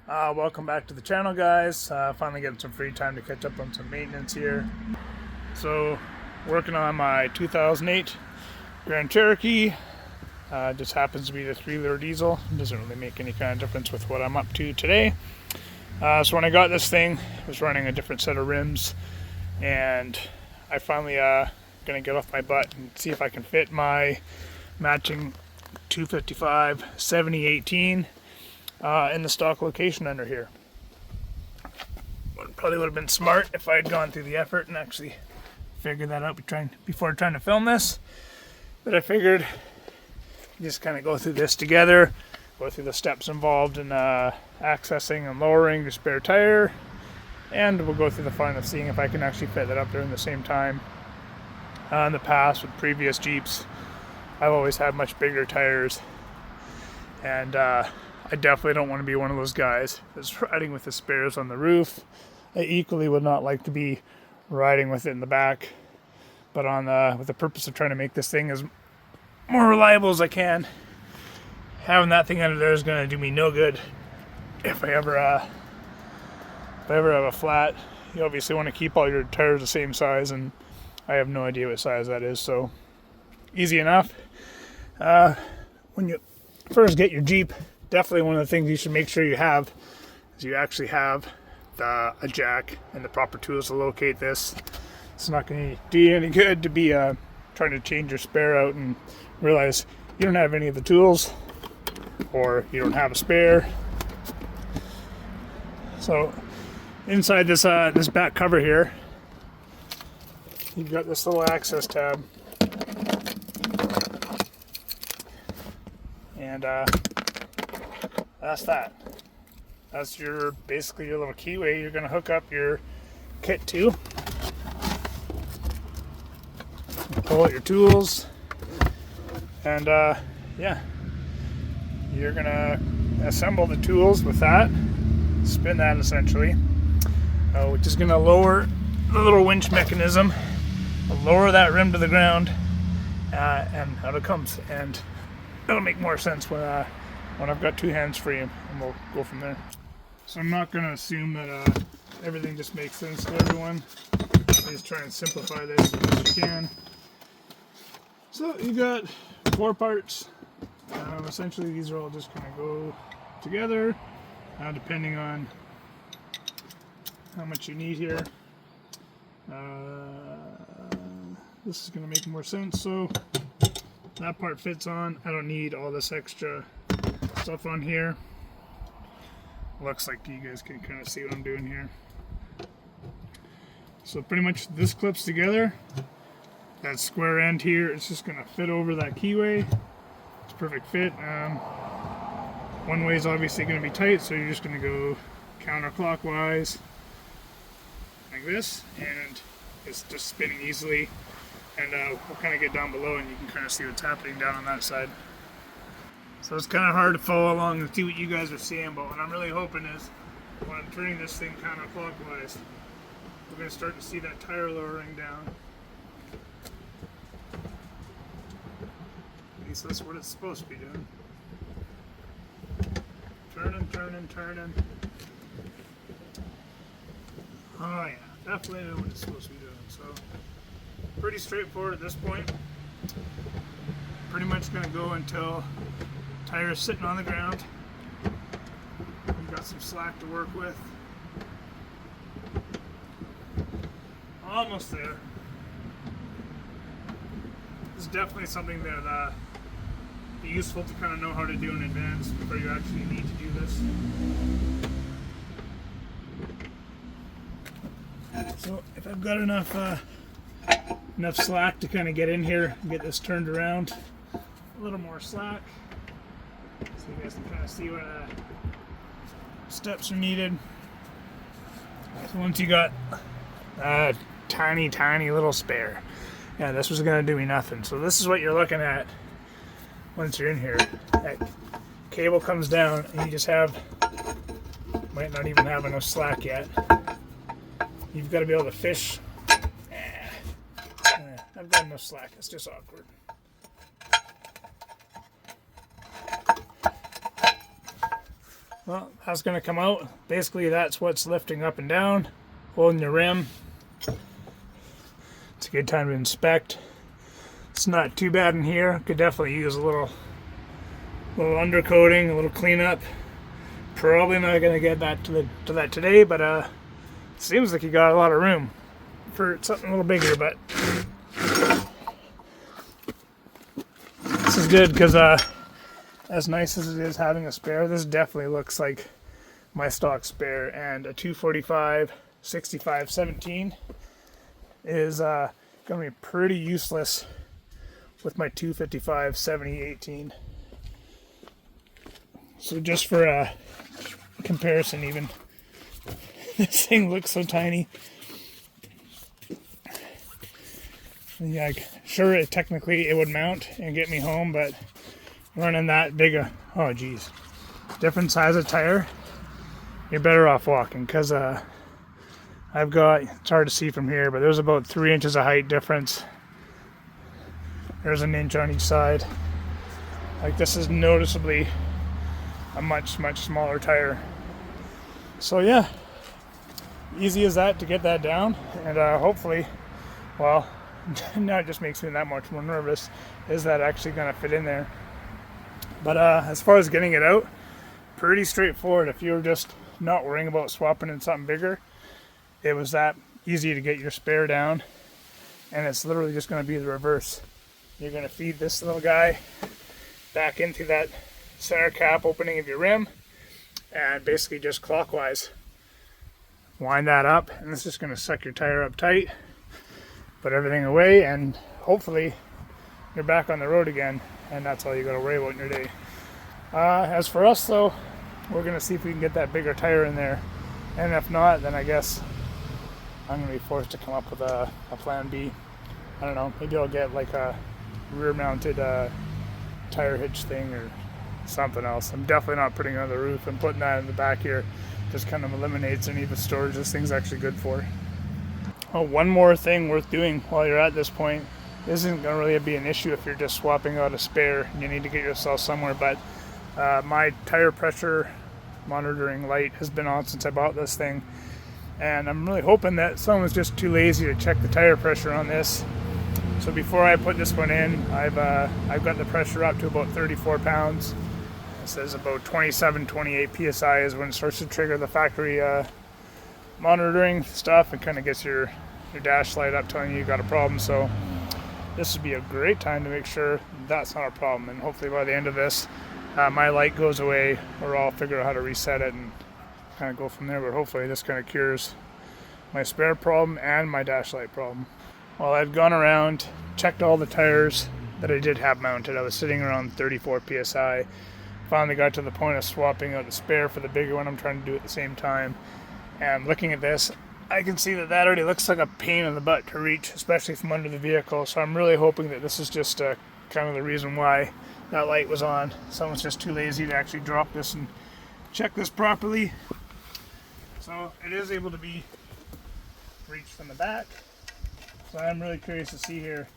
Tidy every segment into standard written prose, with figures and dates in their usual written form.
Welcome back to the channel, guys. Finally getting some free time to catch up on some maintenance here. So, working on my 2008 Grand Cherokee. Just happens to be the 3-liter diesel. Doesn't really make any kind of difference with what I'm up to today. So when I got this thing, I was running a different set of rims, and I finally gonna get off my butt and see if I can fit my matching 255 7018 in the stock location under here. Probably would have been smart if I had gone through the effort and actually figured that out before trying to film this. But I figured just kind of go through this together, go through the steps involved in accessing and lowering your spare tire, and we'll go through the fun of seeing if I can actually fit that up there in the same time. In the past, with previous Jeeps, I've always had much bigger tires, and I definitely don't want to be one of those guys that's riding with the spares on the roof. I equally would not like to be riding with it in the back, but with the purpose of trying to make this thing as more reliable as I can, having that thing under there is going to do me no good. If I ever have a flat, you obviously want to keep all your tires the same size, and I have no idea what size that is, so easy enough. When you first get your Jeep, definitely one of the things you should make sure you have is you actually have a jack and the proper tools to locate this. It's not going to do you any good to be trying to change your spare out and realize you don't have any of the tools, or you don't have a spare. So inside this back cover here, you've got this little access tab, and that's that. That's basically your little keyway you're going to hook up your kit to. Pull out your tools, and yeah, you're going to assemble the tools with that, spin that essentially, which is going to lower the little winch mechanism, lower that rim to the ground, and out it comes. And it'll make more sense when I've got two hands free, and we'll go from there. So I'm not going to assume that everything just makes sense to everyone. I just try and simplify this as much as you can. So you got 4 parts. Essentially, these are all just going to go together, depending on how much you need here. This is going to make more sense. So that part fits on. I don't need all this extra stuff on here. Looks like you guys can kind of see what I'm doing here. So pretty much this clips together. That square end here, it's just going to fit over that keyway. It's a perfect fit. One way is obviously going to be tight, so you're just going to go counterclockwise like this, and it's just spinning easily. And we'll kind of get down below, and you can kind of see what's happening down on that side. So it's kind of hard to follow along and see what you guys are seeing, but what I'm really hoping is when I'm turning this thing counterclockwise, we're going to start to see that tire lowering down. At least that's what it's supposed to be doing. Turning, turning, turning. Oh yeah, definitely know what it's supposed to be doing. So pretty straightforward at this point. Pretty much going to go until tire is sitting on the ground. We've got some slack to work with. Almost there. This is definitely something that be useful to kind of know how to do in advance before you actually need to do this. So if I've got enough slack to kind of get in here and get this turned around, a little more slack, so you guys can kind of see what steps are needed. So once you got a tiny little spare, yeah, this was going to do me nothing. So this is what you're looking at once you're in here. That cable comes down, and you just might not even have enough slack yet. You've got to be able to fish. I've got enough slack, it's just awkward. Well, that's going to come out. Basically, that's what's lifting up and down, holding your rim. It's a good time to inspect. It's not too bad in here. Could definitely use a little undercoating, a little cleanup. Probably not going to get that to that today, but it seems like you got a lot of room for something a little bigger. But this is good because as nice as it is having a spare, this definitely looks like my stock spare, and a 245 65 17 is going to be pretty useless with my 255 70 18. So just for a comparison even, this thing looks so tiny. Yeah, sure, technically it would mount and get me home, but running that big oh geez, different size of tire, you're better off walking, because I've got, it's hard to see from here, but there's about 3 inches of height difference. There's an inch on each side. Like, this is noticeably a much smaller tire. So yeah, easy as that to get that down, and hopefully, well, now it just makes me that much more nervous. Is that actually going to fit in there? But as far as getting it out, pretty straightforward. If you were just not worrying about swapping in something bigger, it was that easy to get your spare down, and it's literally just going to be the reverse. You're going to feed this little guy back into that center cap opening of your rim, and basically just clockwise wind that up, and it's just going to suck your tire up tight, put everything away, and hopefully you're back on the road again, and that's all you got to worry about in your day. As for us though, we're going to see if we can get that bigger tire in there, and if not, then I guess I'm going to be forced to come up with a plan B. I don't know, maybe I'll get like a rear mounted tire hitch thing or something else. I'm definitely not putting it on the roof, and putting that in the back here just kind of eliminates any of the storage this thing's actually good for. Oh, one more thing worth doing while you're at this point. This isn't going to really be an issue if you're just swapping out a spare and you need to get yourself somewhere, but my tire pressure monitoring light has been on since I bought this thing, and I'm really hoping that someone's just too lazy to check the tire pressure on this. So before I put this one in, I've got the pressure up to about 34 pounds. It says about 27, 28 psi is when it starts to trigger the factory monitoring stuff. It kind of gets your dash light up telling you got a problem. So this would be a great time to make sure that's not a problem, and hopefully by the end of this my light goes away, or I'll figure out how to reset it and kind of go from there. But hopefully this kind of cures my spare problem and my dash light problem. Well, I've gone around, checked all the tires that I did have mounted. I was sitting around 34 psi. Finally got to the point of swapping out the spare for the bigger one I'm trying to do at the same time. And looking at this, I can see that already looks like a pain in the butt to reach, especially from under the vehicle. So I'm really hoping that this is just kind of the reason why that light was on. Someone's just too lazy to actually drop this and check this properly. So it is able to be reached from the back. So I'm really curious to see here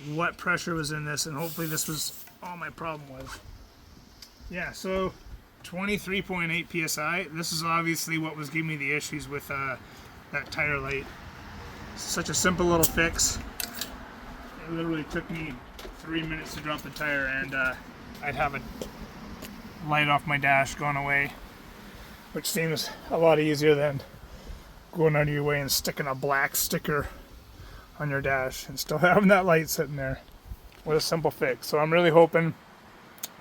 what pressure was in this, and hopefully this was all my problem was. Yeah, so 23.8 psi. This is obviously what was giving me the issues with that tire light. Such a simple little fix. It literally took me 3 minutes to drop the tire, and I'd have a light off my dash going away, which seems a lot easier than going out of your way and sticking a black sticker on your dash and still having that light sitting there with a simple fix. So I'm really hoping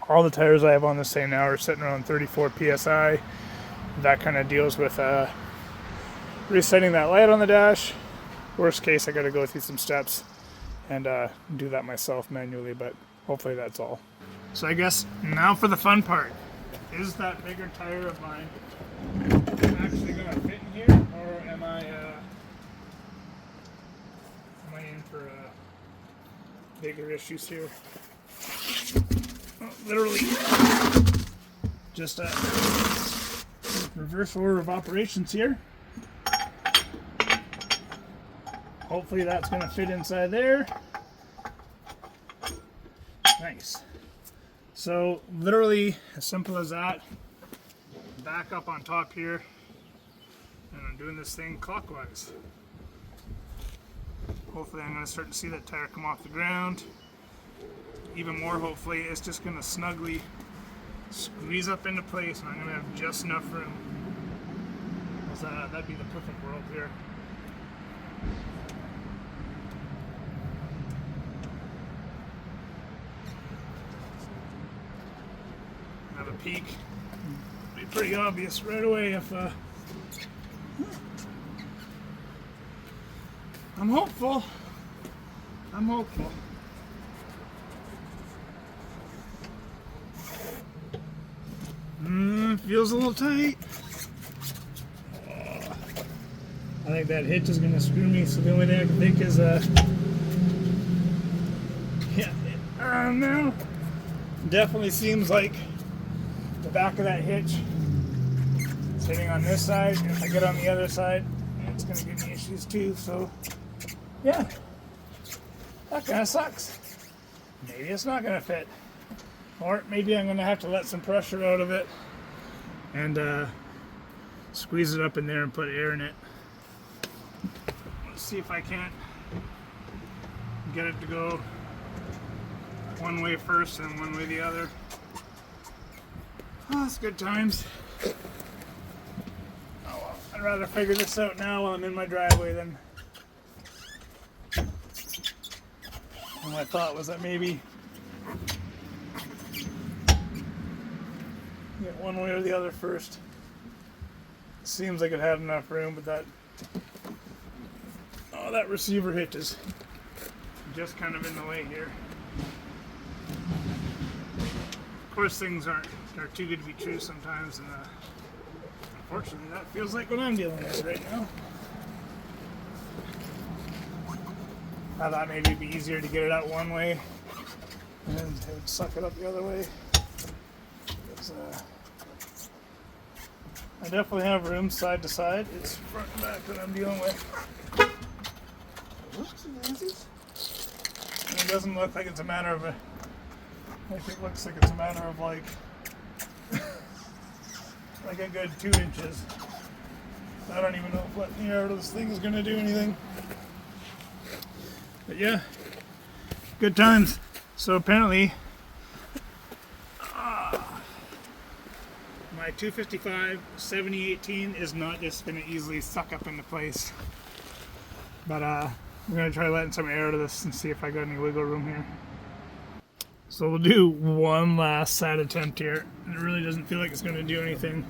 all the tires I have on this thing now are sitting around 34 psi. That kind of deals with resetting that light on the dash. Worst case, I got to go through some steps and do that myself manually, but hopefully that's all. So I guess now for the fun part. Is that bigger tire of mine actually going to fit in here, or am I in for bigger issues here? Literally just a reverse order of operations here. Hopefully that's going to fit inside there. Nice. So literally as simple as that. back up on top here, and I'm doing this thing clockwise. Hopefully I'm going to start to see that tire come off the ground. Even more, hopefully, it's just going to snugly squeeze up into place, and I'm going to have just enough room. So that'd be the perfect world here. Have a peek. Be pretty obvious right away if I'm hopeful. I'm hopeful. Feels a little tight. I think that hitch is gonna screw me, so the only thing I can think is yeah, I don't know. Definitely seems like the back of that hitch is hitting on this side, and if I get on the other side, it's gonna give me issues too, so yeah. That kinda sucks. Maybe it's not gonna fit. Or maybe I'm gonna have to let some pressure out of it and squeeze it up in there and put air in it. Let's see if I can't get it to go one way first and one way the other. Oh, that's good times. Oh well, I'd rather figure this out now while I'm in my driveway than my thought was that maybe get one way or the other first. Seems like it had enough room, but that receiver hitch is just kind of in the way here. Of course, things are too good to be true sometimes, and unfortunately, that feels like what I'm dealing with right now. I thought maybe it'd be easier to get it out one way and then it would suck it up the other way. I definitely have room side to side. It's front and back that I'm dealing with. And it doesn't look like it's a matter of it looks like it's a matter of like a good 2 inches. I don't even know if letting the air out of this thing is going to do anything. But yeah, good times. So apparently, my 255 7018 is not just going to easily suck up into place. But I'm going to try letting some air out of this and see if I got any wiggle room here. So we'll do one last side attempt here. It really doesn't feel like it's going to do anything.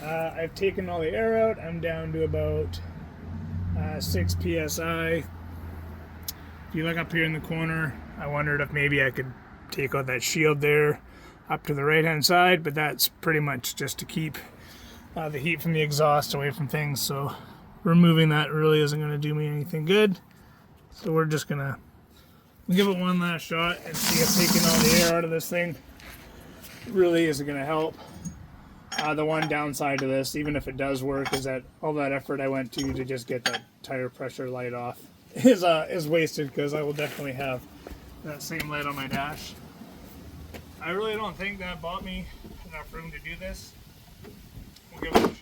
I've taken all the air out. I'm down to about 6 psi. If you look up here in the corner, I wondered if maybe I could take out that shield there up to the right hand side, but that's pretty much just to keep the heat from the exhaust away from things. So removing that really isn't going to do me anything good. So we're just going to give it one last shot and see if taking all the air out of this thing really isn't going to help. The one downside to this, even if it does work, is that all that effort I went to just get that tire pressure light off is wasted, because I will definitely have that same light on my dash. I really don't think that bought me enough room to do this. We'll give it a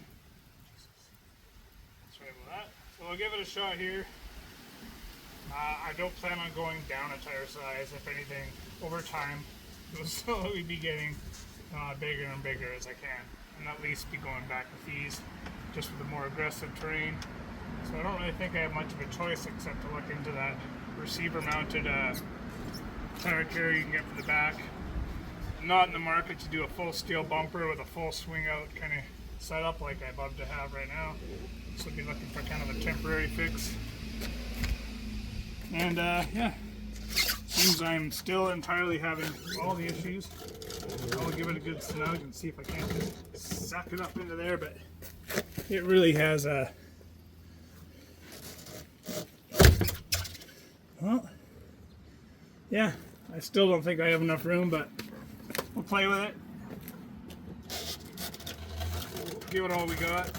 sorry about that. So we'll give it a shot here. I don't plan on going down a tire size. If anything, over time, it will slowly be getting bigger and bigger as I can, and at least be going back with these, just with a more aggressive terrain. So I don't really think I have much of a choice except to look into that receiver-mounted tire carrier you can get for the back. I'm not in the market to do a full steel bumper with a full swing-out kind of setup like I'd love to have right now. So I'd be looking for kind of a temporary fix. And yeah, seems I'm still entirely having all the issues. I'll give it a good snug and see if I can't just suck it up into there, but it really has a well, yeah, I still don't think I have enough room, but we'll play with it. Give it all we got.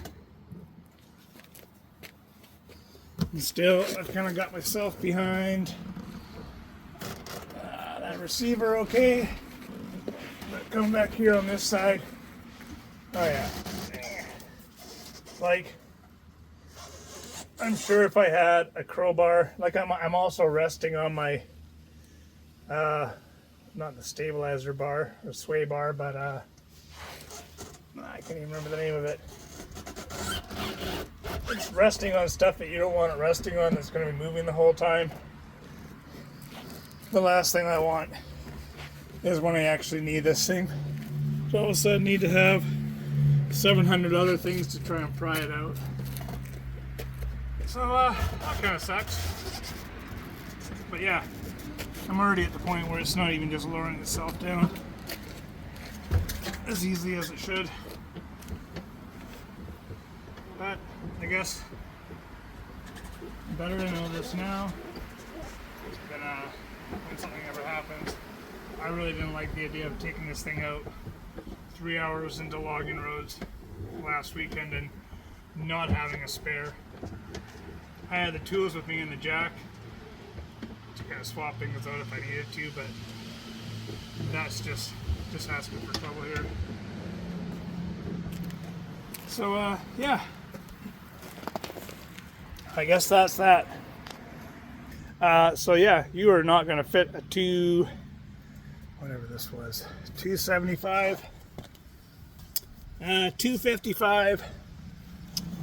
And still, I've kind of got myself behind that receiver okay. But coming back here on this side, oh yeah, Like, I'm sure if I had a crowbar, like I'm also resting on my, not the stabilizer bar or sway bar, but I can't even remember the name of it. It's resting on stuff that you don't want it resting on, that's going to be moving the whole time. The last thing I want is when I actually need this thing. So all of a sudden need to have 700 other things to try and pry it out. So that kind of sucks. But yeah, I'm already at the point where it's not even just lowering itself down as easily as it should. But I guess better to know this now than when something ever happens. I really didn't like the idea of taking this thing out 3 hours into logging roads last weekend and not having a spare. I had the tools with me in the jack to kind of swap things out if I needed to, but that's just asking for trouble here. So yeah, I guess that's that. So yeah, you are not going to fit a whatever this was, 275, 255,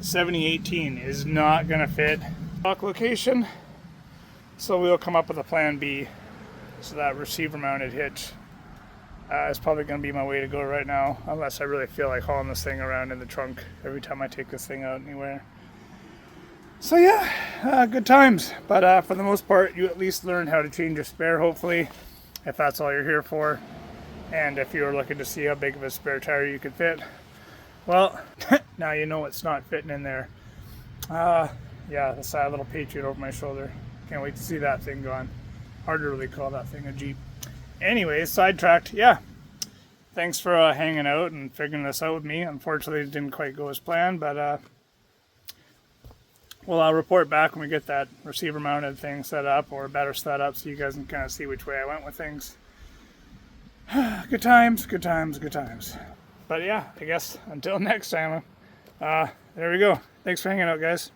7018 is not going to fit stock location. So we'll come up with a plan B. So that receiver mounted hitch is probably going to be my way to go right now, unless I really feel like hauling this thing around in the trunk every time I take this thing out anywhere. So yeah, good times. But for the most part, you at least learn how to change your spare, hopefully, if that's all you're here for. And if you're looking to see how big of a spare tire you could fit, well, now you know it's not fitting in there. Yeah, the sad little Patriot over my shoulder. Can't wait to see that thing gone. Hard to really call that thing a Jeep. Anyways, sidetracked. Yeah, thanks for hanging out and figuring this out with me. Unfortunately, it didn't quite go as planned, but well, I'll report back when we get that receiver mounted thing set up, or better set up, so you guys can kind of see which way I went with things. Good times, good times, good times. But yeah, I guess until next time, there we go. Thanks for hanging out, guys.